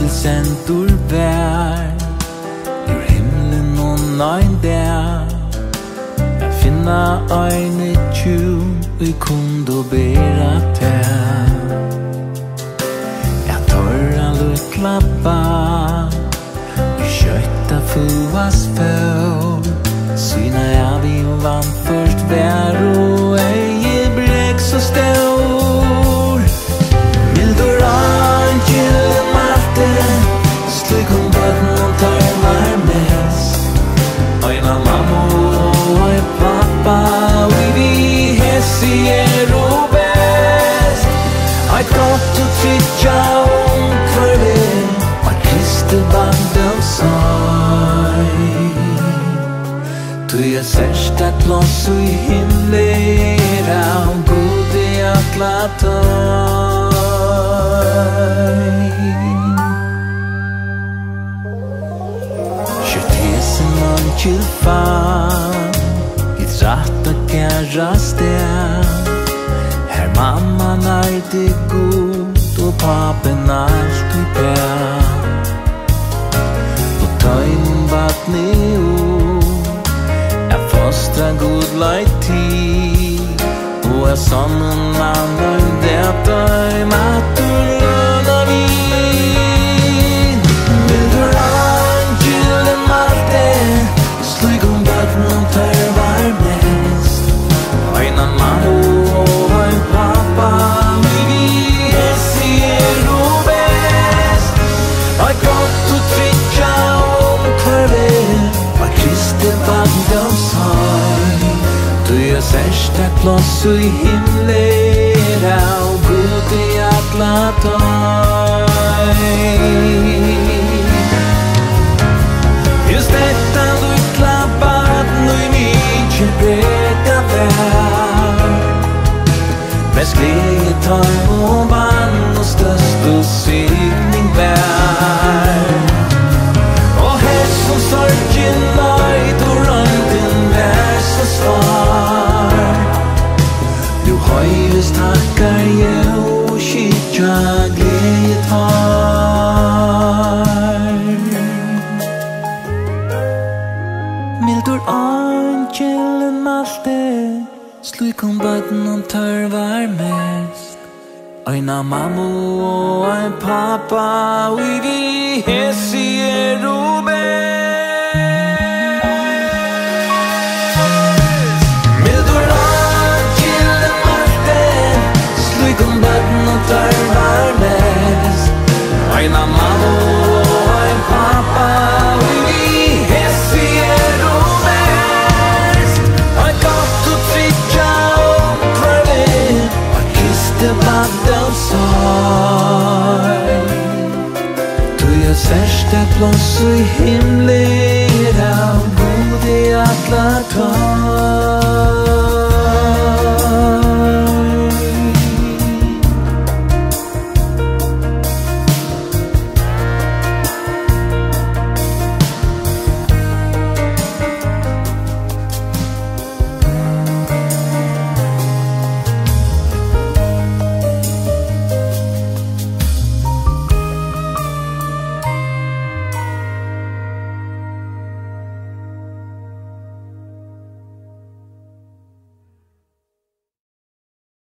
angel sendur vær ur himlen og nøyn der jeg finna øyne tjum vi kunde bera til jeg tørra lukla barn vi kjøtta fuas før syna jeg vi vann først vær og ei brek så stor mildur angel malte slik om bøtten og tarvar mest øyna mamma og pappa vi hessi og best eit godt og tryggja omkvarve og Kristi band av seg du sørst et plass i himmler av god i atla tøy Kjørtesen angel fan i tratta gærra sted her mamma nærde god og papen alt i pæn og tøyn vatni Fostra god light tid og jeg sonnen mannen dette maturløna vin vil du angelen malte slik om bøtten og tørvar mest øyna mamma og en pappa vi sier og best og godt og tryggja omkvarve og Kristi vand av seg du sørst et plass i himmler av god i atla tøy just detta lukla barn og i mykje breka vær mest glede tar og vann og størst og sykning vær og her som sorgen nøyd og røyden vær så svar du høyres takkar jeg og skitja glede tar mildur angelen malte slik om bøtten og tørvar mest øyna mamma og en pappa vi hessi og best mildur angelen malte slik om bøtten og tørvar mest øyna mamma og en pappa vi hessi og best og godt og tryggja omkvarve og Kristi vand av seg sørst et plass i himmler av god i atla tøy